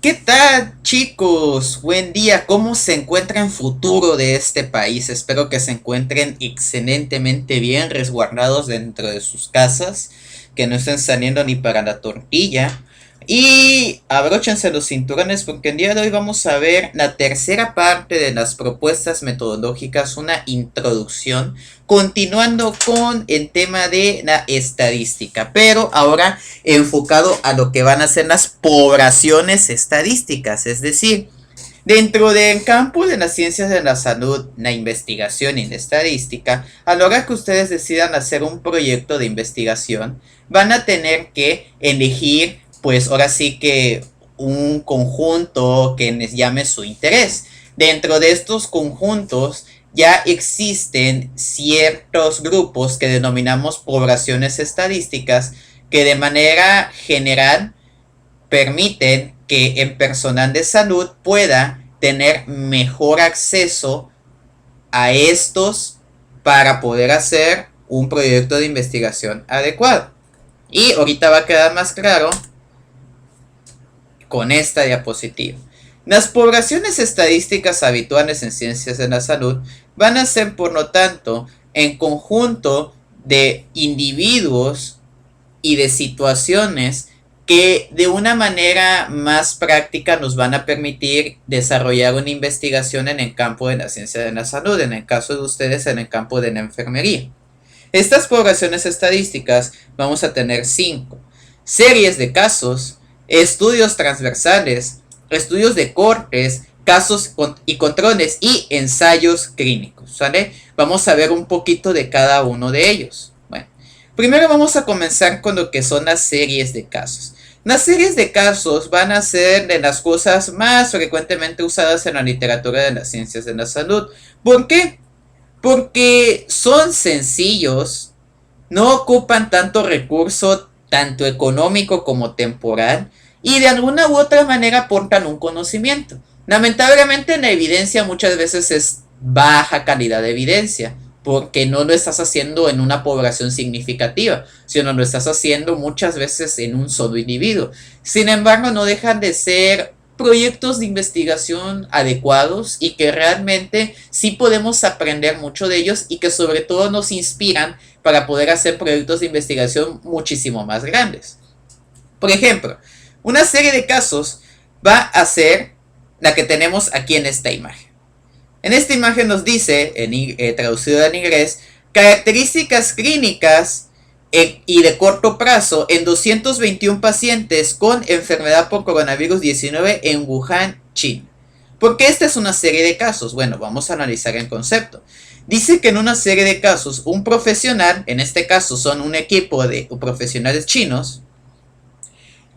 ¿Qué tal, chicos? Buen día. ¿Cómo se encuentra el futuro de este país? Espero que se encuentren excelentemente bien resguardados dentro de sus casas, que no estén saliendo ni para la tortilla. Y abróchense los cinturones porque el día de hoy vamos a ver la tercera parte de las propuestas metodológicas, una introducción, continuando con el tema de la estadística, pero ahora enfocado a lo que van a ser las poblaciones estadísticas, es decir, dentro del campo de las ciencias de la salud, la investigación y la estadística, a la hora que ustedes decidan hacer un proyecto de investigación, van a tener que elegir, pues ahora sí que un conjunto que les llame su interés. Dentro de estos conjuntos ya existen ciertos grupos que denominamos poblaciones estadísticas que de manera general permiten que el personal de salud pueda tener mejor acceso a estos para poder hacer un proyecto de investigación adecuado. Y ahorita va a quedar más claro con esta diapositiva. Las poblaciones estadísticas habituales en ciencias de la salud van a ser, por lo tanto, en conjunto de individuos y de situaciones que de una manera más práctica nos van a permitir desarrollar una investigación en el campo de la ciencia de la salud, en el caso de ustedes en el campo de la enfermería. Estas poblaciones estadísticas vamos a tener 5 series de casos, estudios transversales, estudios de cortes, casos y controles y ensayos clínicos, ¿sale? Vamos a ver un poquito de cada uno de ellos. Bueno, primero vamos a comenzar con lo que son las series de casos. Las series de casos van a ser de las cosas más frecuentemente usadas en la literatura de las ciencias de la salud. ¿Por qué? Porque son sencillos, no ocupan tanto recurso, tanto económico como temporal, y de alguna u otra manera aportan un conocimiento. Lamentablemente la evidencia muchas veces es baja calidad de evidencia, porque no lo estás haciendo en una población significativa, sino lo estás haciendo muchas veces en un solo individuo. Sin embargo, no dejan de ser proyectos de investigación adecuados y que realmente sí podemos aprender mucho de ellos y que sobre todo nos inspiran para poder hacer proyectos de investigación muchísimo más grandes. Por ejemplo, una serie de casos va a ser la que tenemos aquí en esta imagen. En esta imagen nos dice, traducido en inglés, características clínicas y de corto plazo en 221 pacientes con enfermedad por coronavirus 19 en Wuhan, China. ¿Por qué esta es una serie de casos? Bueno, vamos a analizar el concepto. Dice que en una serie de casos, un profesional, en este caso son un equipo de profesionales chinos,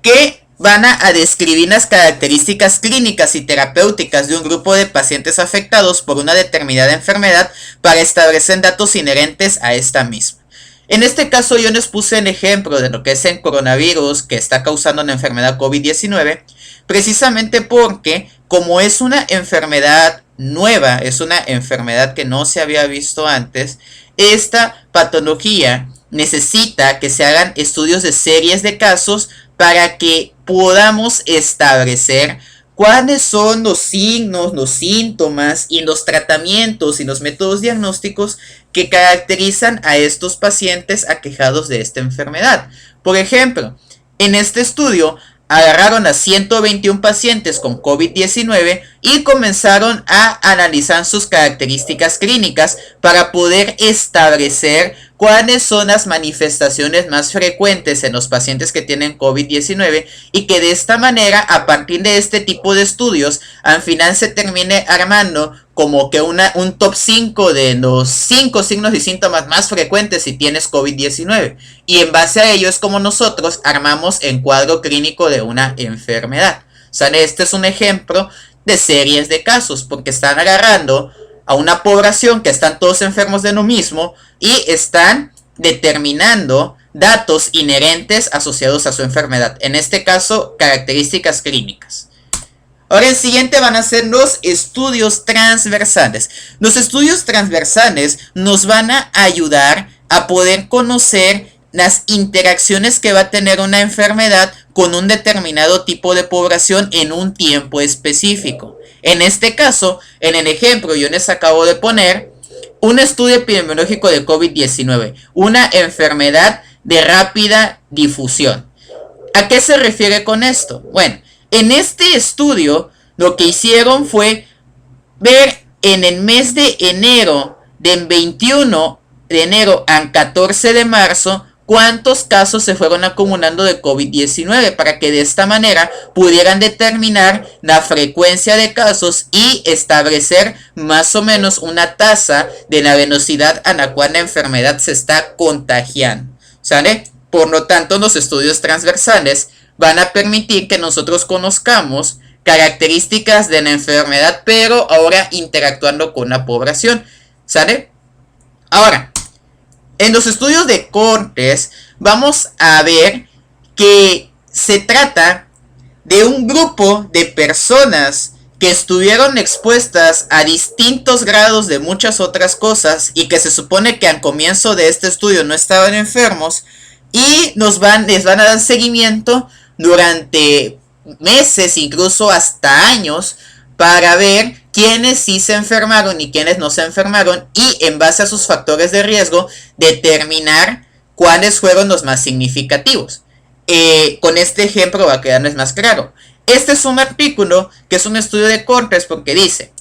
que van a describir las características clínicas y terapéuticas de un grupo de pacientes afectados por una determinada enfermedad para establecer datos inherentes a esta misma. En este caso yo les puse el ejemplo de lo que es el coronavirus que está causando la enfermedad COVID-19, precisamente porque como es una enfermedad nueva, es una enfermedad que no se había visto antes, esta patología necesita que se hagan estudios de series de casos para que podamos establecer cuáles son los signos, los síntomas y los tratamientos y los métodos diagnósticos que caracterizan a estos pacientes aquejados de esta enfermedad. Por ejemplo, en este estudio agarraron a 121 pacientes con COVID-19 y comenzaron a analizar sus características clínicas para poder establecer cuáles son las manifestaciones más frecuentes en los pacientes que tienen COVID-19 y que de esta manera, a partir de este tipo de estudios, al final se termine armando como que un top 5 de los 5 signos y síntomas más frecuentes si tienes COVID-19. Y en base a ello es como nosotros armamos el cuadro clínico de una enfermedad. O sea, este es un ejemplo de series de casos, porque están agarrando a una población que están todos enfermos de lo mismo y están determinando datos inherentes asociados a su enfermedad. En este caso, características clínicas. Ahora el siguiente van a ser los estudios transversales. Los estudios transversales nos van a ayudar a poder conocer las interacciones que va a tener una enfermedad con un determinado tipo de población en un tiempo específico. En este caso, en el ejemplo yo les acabo de poner un estudio epidemiológico de COVID-19, una enfermedad de rápida difusión. ¿A qué se refiere con esto? Bueno, en este estudio lo que hicieron fue ver en el mes de enero, del 21 de enero al 14 de marzo, cuántos casos se fueron acumulando de COVID-19 para que de esta manera pudieran determinar la frecuencia de casos y establecer más o menos una tasa de la velocidad a la cual la enfermedad se está contagiando, ¿sale? Por lo tanto, los estudios transversales van a permitir que nosotros conozcamos características de la enfermedad, pero ahora interactuando con la población, ¿sale? Ahora, en los estudios de cohortes vamos a ver que se trata de un grupo de personas que estuvieron expuestas a distintos grados de muchas otras cosas y que se supone que al comienzo de este estudio no estaban enfermos y les van a dar seguimiento durante meses, incluso hasta años, para ver quiénes sí se enfermaron y quiénes no se enfermaron y en base a sus factores de riesgo determinar cuáles fueron los más significativos. Con este ejemplo va a quedarles más claro. Este es un artículo que es un estudio de cohortes porque dice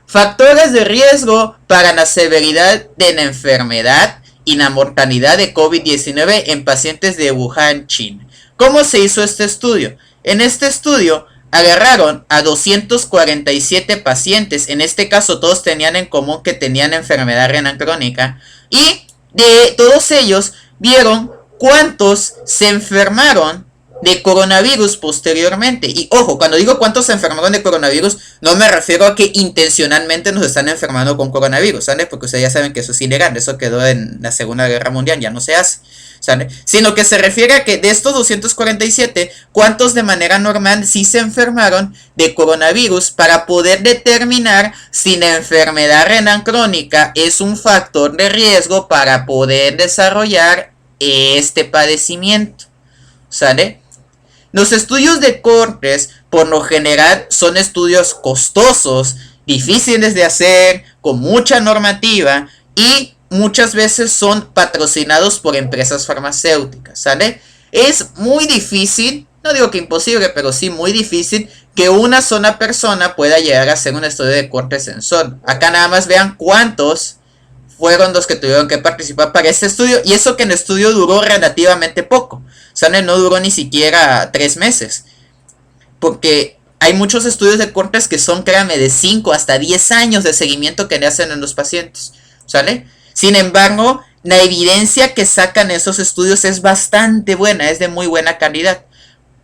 factores de riesgo para la severidad de la enfermedad y la mortalidad de COVID-19 en pacientes de Wuhan, China. ¿Cómo se hizo este estudio? En este estudio agarraron a 247 pacientes, en este caso todos tenían en común que tenían enfermedad renal crónica, y de todos ellos vieron cuántos se enfermaron de coronavirus posteriormente. Y ojo, cuando digo cuántos se enfermaron de coronavirus, no me refiero a que intencionalmente nos están enfermando con coronavirus, ¿sale? Porque ustedes ya saben que eso es ilegal, eso quedó en la Segunda Guerra Mundial, ya no se hace, ¿sale? Sino que se refiere a que de estos 247, cuántos de manera normal sí se enfermaron de coronavirus para poder determinar si la enfermedad renal crónica es un factor de riesgo para poder desarrollar este padecimiento, ¿sale? Los estudios de cohortes por lo general son estudios costosos, difíciles de hacer, con mucha normativa y muchas veces son patrocinados por empresas farmacéuticas, ¿sale? Es muy difícil, no digo que imposible, pero sí muy difícil que una sola persona pueda llegar a hacer un estudio de cohortes en solo. Acá nada más vean cuántos fueron los que tuvieron que participar para este estudio, y eso que el estudio duró relativamente poco, ¿sale? No duró ni siquiera 3 meses, porque hay muchos estudios de cohortes que son, créanme, de 5 hasta 10 años de seguimiento que le hacen en los pacientes, ¿sale? Sin embargo, la evidencia que sacan esos estudios es bastante buena, es de muy buena calidad,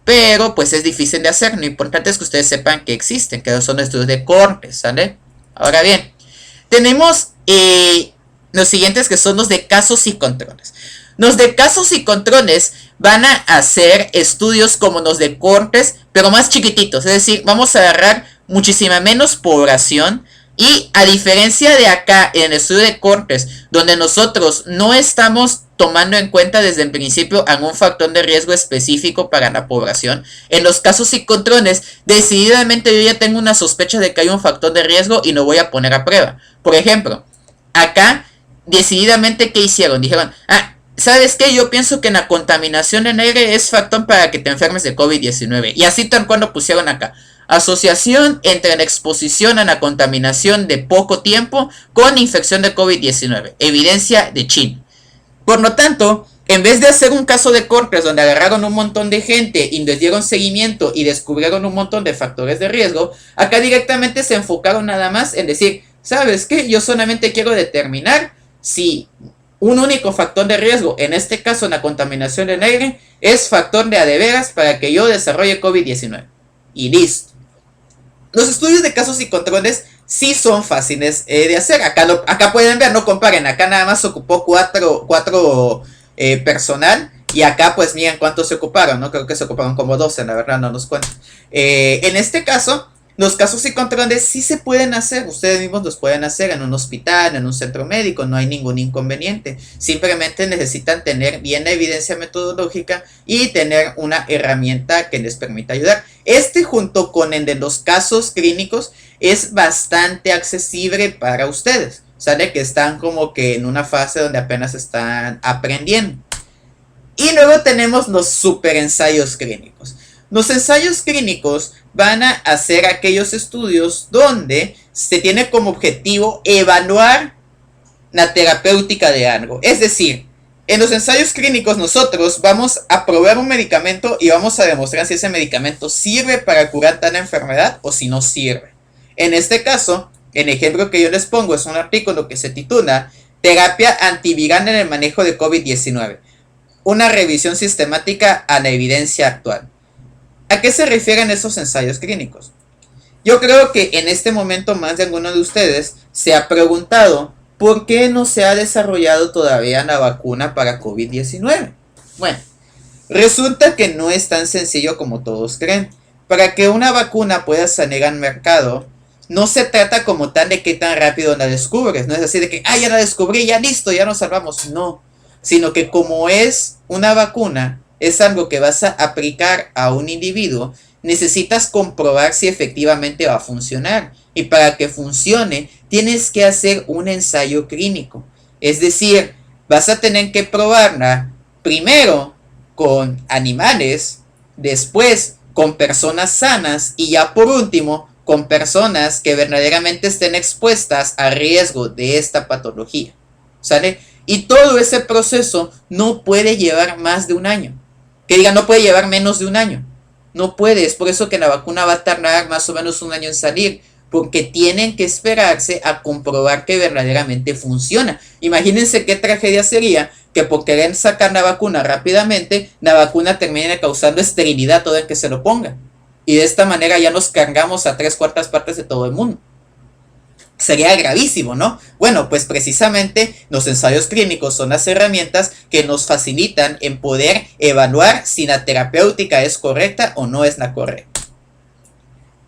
pero pues es difícil de hacer. Lo importante es que ustedes sepan que existen, que son estudios de cohortes, ¿sale? Ahora bien, tenemos los siguientes, que son los de casos y controles. Los de casos y controles van a hacer estudios como los de cohortes, pero más chiquititos, es decir, vamos a agarrar muchísima menos población. Y a diferencia de acá, en el estudio de cohortes, donde nosotros no estamos tomando en cuenta desde el principio algún factor de riesgo específico para la población, en los casos y controles, decididamente yo ya tengo una sospecha de que hay un factor de riesgo y lo voy a poner a prueba. Por ejemplo, acá, decididamente, ¿qué hicieron? Dijeron, ¿sabes qué? Yo pienso que la contaminación en aire es factor para que te enfermes de COVID-19. Y así tal cual lo pusieron acá. Asociación entre la exposición a la contaminación de poco tiempo con infección de COVID-19. Evidencia de China. Por lo tanto, en vez de hacer un caso de cohortes donde agarraron un montón de gente y les dieron seguimiento y descubrieron un montón de factores de riesgo, acá directamente se enfocaron nada más en decir, ¿sabes qué? Yo solamente quiero determinar si un único factor de riesgo, en este caso la contaminación del aire, es factor de a de veras para que yo desarrolle COVID-19. Y listo. Los estudios de casos y controles sí son fáciles de hacer. Acá pueden ver, no comparen. Acá nada más se ocupó 4 personal. Y acá pues miren cuántos se ocuparon, ¿no? Creo que se ocuparon como 12, la verdad no nos cuento. En este caso, Los casos y controles sí se pueden hacer, ustedes mismos los pueden hacer en un hospital, en un centro médico, no hay ningún inconveniente. Simplemente necesitan tener bien la evidencia metodológica y tener una herramienta que les permita ayudar. Este, junto con el de los casos clínicos, es bastante accesible para ustedes. Sale que están como que en una fase donde apenas están aprendiendo. Y luego tenemos los super ensayos clínicos. Los ensayos clínicos van a hacer aquellos estudios donde se tiene como objetivo evaluar la terapéutica de algo. Es decir, en los ensayos clínicos nosotros vamos a probar un medicamento y vamos a demostrar si ese medicamento sirve para curar tal enfermedad o si no sirve. En este caso, el ejemplo que yo les pongo es un artículo que se titula Terapia antiviral en el manejo de COVID-19. Una revisión sistemática a la evidencia actual. ¿A qué se refieren esos ensayos clínicos? Yo creo que en este momento más de alguno de ustedes se ha preguntado ¿por qué no se ha desarrollado todavía la vacuna para COVID-19? Bueno, resulta que no es tan sencillo como todos creen. Para que una vacuna pueda salir al mercado, no se trata como tal de qué tan rápido la descubres. No es así de que, ya la descubrí, ya listo, ya nos salvamos. No, sino que como es una vacuna, es algo que vas a aplicar a un individuo, necesitas comprobar si efectivamente va a funcionar. Y para que funcione, tienes que hacer un ensayo clínico. Es decir, vas a tener que probarla primero con animales, después con personas sanas y ya por último con personas que verdaderamente estén expuestas a riesgo de esta patología. ¿Sale? Y todo ese proceso no puede llevar más de un año. Que diga, no puede llevar menos de un año. No puede, es por eso que la vacuna va a tardar más o menos un año en salir. Porque tienen que esperarse a comprobar que verdaderamente funciona. Imagínense qué tragedia sería que por querer sacar la vacuna rápidamente, la vacuna termine causando esterilidad todo el que se lo ponga. Y de esta manera ya nos cargamos a 3/4 partes de todo el mundo. Sería gravísimo, ¿no? Bueno, pues precisamente los ensayos clínicos son las herramientas que nos facilitan en poder evaluar si la terapéutica es correcta o no es la correcta.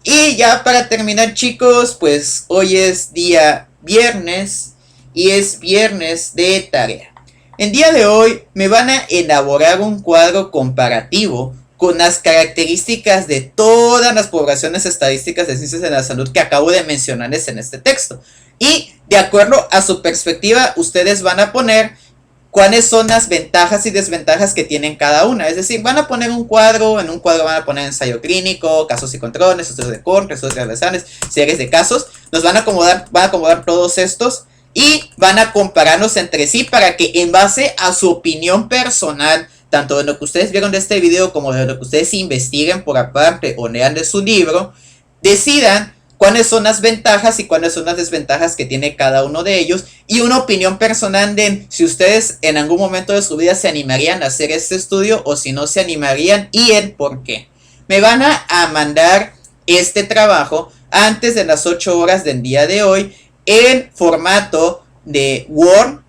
Y ya para terminar, chicos, pues hoy es día viernes y es viernes de tarea. El día de hoy me van a elaborar un cuadro comparativo con las características de todas las poblaciones estadísticas de ciencias de la salud que acabo de mencionarles en este texto. Y de acuerdo a su perspectiva, ustedes van a poner cuáles son las ventajas y desventajas que tienen cada una. Es decir, van a poner un cuadro, en un cuadro van a poner ensayo clínico, casos y controles, estudios de Cohn, estudios transversales, series de casos. Nos van a acomodar todos estos y van a compararlos entre sí para que en base a su opinión personal, tanto de lo que ustedes vieron de este video como de lo que ustedes investiguen por aparte o lean de su libro, decidan cuáles son las ventajas y cuáles son las desventajas que tiene cada uno de ellos y una opinión personal de si ustedes en algún momento de su vida se animarían a hacer este estudio o si no se animarían y el por qué. Me van a mandar este trabajo antes de las 8 horas del día de hoy en formato de Word.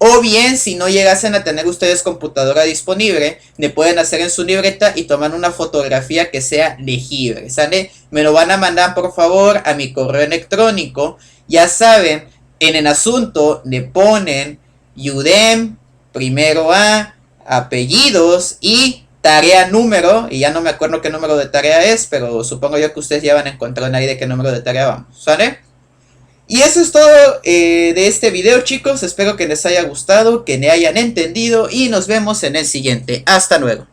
O bien, si no llegasen a tener ustedes computadora disponible, le pueden hacer en su libreta y tomar una fotografía que sea legible, ¿sale? Me lo van a mandar, por favor, a mi correo electrónico. Ya saben, en el asunto le ponen Udem, primero A, apellidos y tarea número. Y ya no me acuerdo qué número de tarea es, pero supongo yo que ustedes ya van a encontrar ahí de qué número de tarea vamos, ¿sale? Y eso es todo de este video, chicos. Espero que les haya gustado, que me hayan entendido y nos vemos en el siguiente. Hasta luego.